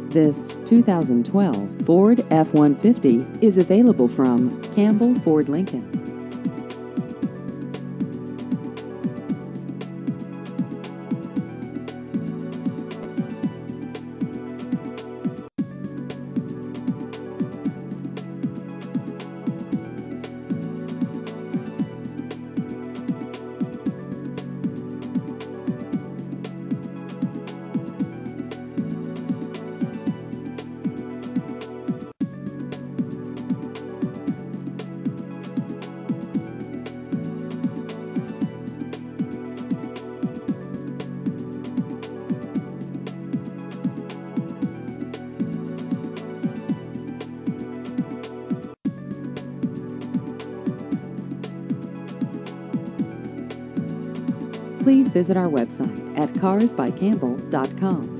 This 2012 Ford F-150 is available from Campbell Ford Lincoln. Please visit our website at carsbycampbell.com.